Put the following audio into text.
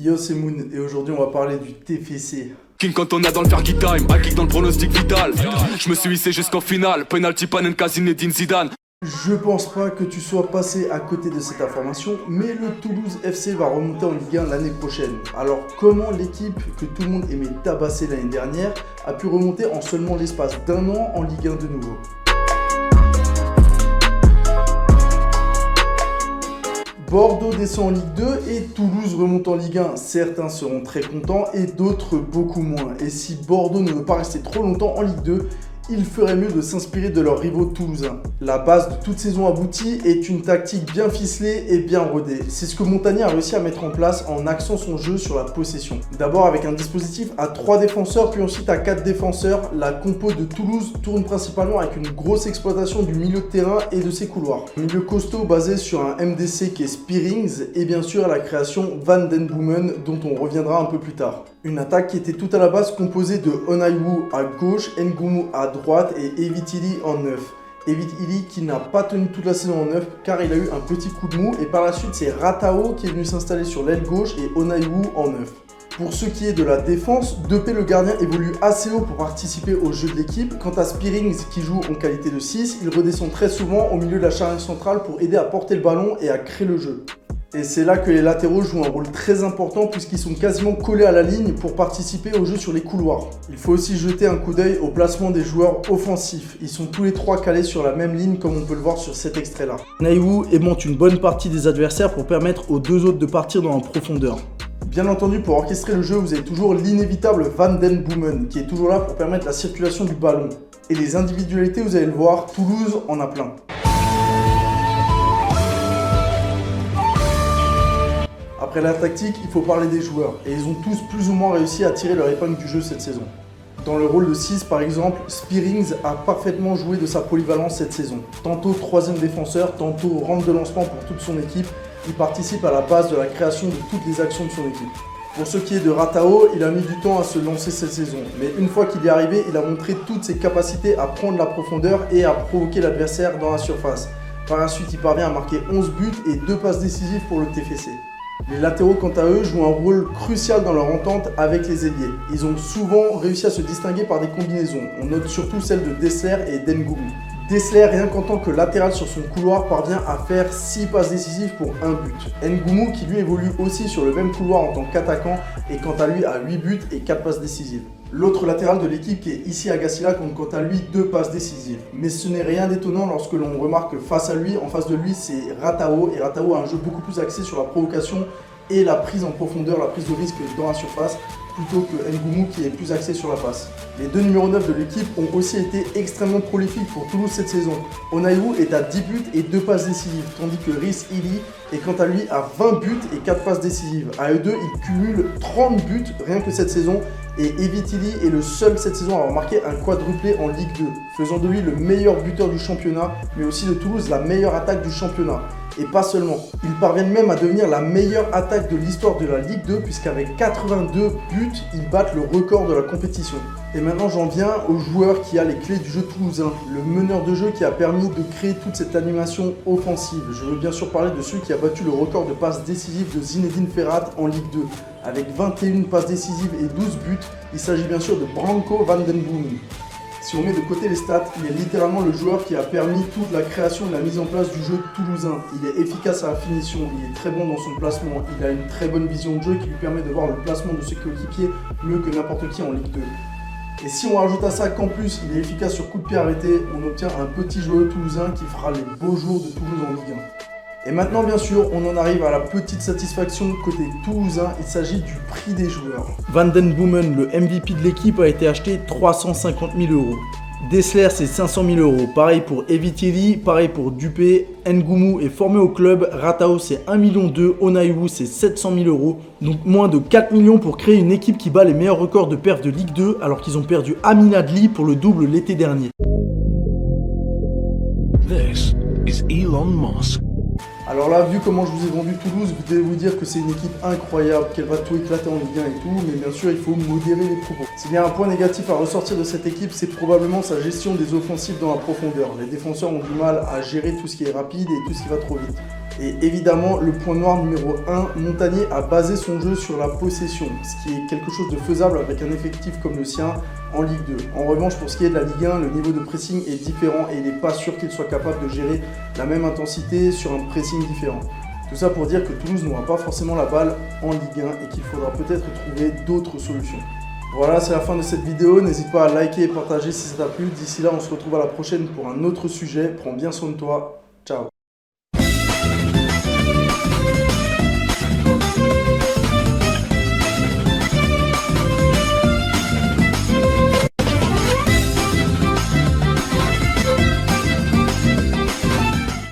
Yo, c'est Moon et aujourd'hui on va parler du TFC. King quand on est dans le Fergie Time, à kick dans le pronostic vital. Je me suis hissé jusqu'en finale, penalty Panenka Zinedine Zidane. Je pense pas que tu sois passé à côté de cette information, mais le Toulouse FC va remonter en Ligue 1 l'année prochaine. Alors comment l'équipe que tout le monde aimait tabasser l'année dernière a pu remonter en seulement l'espace d'un an en Ligue 1 de nouveau? Bordeaux descend en Ligue 2 et Toulouse remonte en Ligue 1. Certains seront très contents et d'autres beaucoup moins. Et si Bordeaux ne veut pas rester trop longtemps en Ligue 2, il ferait mieux de s'inspirer de leurs rivaux toulousains. La base de toute saison aboutie est une tactique bien ficelée et bien rodée. C'est ce que Montagnier a réussi à mettre en place en axant son jeu sur la possession. D'abord avec un dispositif à 3 défenseurs, puis ensuite à 4 défenseurs, la compo de Toulouse tourne principalement avec une grosse exploitation du milieu de terrain et de ses couloirs. Un milieu costaud basé sur un MDC qui est Spearings et bien sûr la création Van Den Boomen dont on reviendra un peu plus tard. Une attaque qui était tout à la base composée de Onaiwu à gauche, Ngumu à droite et Evitili en neuf. Evitili qui n'a pas tenu toute la saison en neuf car il a eu un petit coup de mou et par la suite c'est Ratao qui est venu s'installer sur l'aile gauche et Onaiwu en neuf. Pour ce qui est de la défense, Depay le gardien évolue assez haut pour participer au jeu de l'équipe. Quant à Spearings qui joue en qualité de 6, il redescend très souvent au milieu de la charnière centrale pour aider à porter le ballon et à créer le jeu. Et c'est là que les latéraux jouent un rôle très important puisqu'ils sont quasiment collés à la ligne pour participer au jeu sur les couloirs. Il faut aussi jeter un coup d'œil au placement des joueurs offensifs. Ils sont tous les trois calés sur la même ligne comme on peut le voir sur cet extrait là. Onaiwu aimante une bonne partie des adversaires pour permettre aux deux autres de partir dans la profondeur. Bien entendu, pour orchestrer le jeu, vous avez toujours l'inévitable Van Den Boomen qui est toujours là pour permettre la circulation du ballon. Et les individualités, vous allez le voir, Toulouse en a plein. Après la tactique, il faut parler des joueurs, et ils ont tous plus ou moins réussi à tirer leur épingle du jeu cette saison. Dans le rôle de 6 par exemple, Spearings a parfaitement joué de sa polyvalence cette saison. Tantôt 3ème défenseur, tantôt rampe de lancement pour toute son équipe, il participe à la base de la création de toutes les actions de son équipe. Pour ce qui est de Ratao, il a mis du temps à se lancer cette saison, mais une fois qu'il y est arrivé, il a montré toutes ses capacités à prendre la profondeur et à provoquer l'adversaire dans la surface. Par la suite, il parvient à marquer 11 buts et 2 passes décisives pour le TFC. Les latéraux, quant à eux, jouent un rôle crucial dans leur entente avec les ailiers. Ils ont souvent réussi à se distinguer par des combinaisons. On note surtout celle de Dessler et d'Ngumu. Dessler, rien qu'en tant que latéral sur son couloir, parvient à faire 6 passes décisives pour 1 but. Ngumu, qui lui évolue aussi sur le même couloir en tant qu'attaquant, et quant à lui a 8 buts et 4 passes décisives. L'autre latéral de l'équipe qui est ici Agassila compte quant à lui 2 passes décisives. Mais ce n'est rien d'étonnant lorsque l'on remarque que face à lui, en face de lui, c'est Ratao. Et Ratao a un jeu beaucoup plus axé sur la provocation et la prise en profondeur, la prise de risque dans la surface, plutôt que Ngumu qui est plus axé sur la passe. Les deux numéros 9 de l'équipe ont aussi été extrêmement prolifiques pour Toulouse cette saison. Onaiwu est à 10 buts et 2 passes décisives, tandis que Rhys Ili est quant à lui à 20 buts et 4 passes décisives. À eux deux, ils cumulent 30 buts rien que cette saison, et Evitili est le seul cette saison à avoir marqué un quadruplé en Ligue 2, faisant de lui le meilleur buteur du championnat, mais aussi de Toulouse la meilleure attaque du championnat. Et pas seulement, ils parviennent même à devenir la meilleure attaque de l'histoire de la Ligue 2 puisqu'avec 82 buts, ils battent le record de la compétition. Et maintenant j'en viens au joueur qui a les clés du jeu toulousain, le meneur de jeu qui a permis de créer toute cette animation offensive. Je veux bien sûr parler de celui qui a battu le record de passes décisives de Zinedine Ferrat en Ligue 2. Avec 21 passes décisives et 12 buts, il s'agit bien sûr de Branko Van Den Boomen. Si on met de côté les stats, il est littéralement le joueur qui a permis toute la création et la mise en place du jeu toulousain. Il est efficace à la finition, il est très bon dans son placement, il a une très bonne vision de jeu qui lui permet de voir le placement de ses coéquipiers mieux que n'importe qui en Ligue 2. Et si on rajoute à ça qu'en plus il est efficace sur coup de pied arrêté, on obtient un petit joueur toulousain qui fera les beaux jours de Toulouse en Ligue 1. Et maintenant bien sûr, on en arrive à la petite satisfaction côté toulousain, il s'agit du prix des joueurs. Van Den Boomen, le MVP de l'équipe, a été acheté 350 000 €. Dessler c'est 500 000 €, pareil pour Evitili, pareil pour Dupé, Ngumu est formé au club, Ratao c'est 1,2 million, Onaiwu c'est 700 000 €, donc moins de 4 millions pour créer une équipe qui bat les meilleurs records de perf de Ligue 2 alors qu'ils ont perdu Amin Adli pour le double l'été dernier. This is Elon Musk. Alors là, vu comment je vous ai vendu Toulouse, vous devez vous dire que c'est une équipe incroyable, qu'elle va tout éclater en Ligue 1 et tout, mais bien sûr, il faut modérer les propos. S'il y a un point négatif à ressortir de cette équipe, c'est probablement sa gestion des offensives dans la profondeur. Les défenseurs ont du mal à gérer tout ce qui est rapide et tout ce qui va trop vite. Et évidemment, le point noir numéro 1, Montagnier a basé son jeu sur la possession, ce qui est quelque chose de faisable avec un effectif comme le sien en Ligue 2. En revanche, pour ce qui est de la Ligue 1, le niveau de pressing est différent et il n'est pas sûr qu'il soit capable de gérer la même intensité sur un pressing différent. Tout ça pour dire que Toulouse n'aura pas forcément la balle en Ligue 1 et qu'il faudra peut-être trouver d'autres solutions. Voilà, c'est la fin de cette vidéo. N'hésite pas à liker et partager si ça t'a plu. D'ici là, on se retrouve à la prochaine pour un autre sujet. Prends bien soin de toi. Ciao.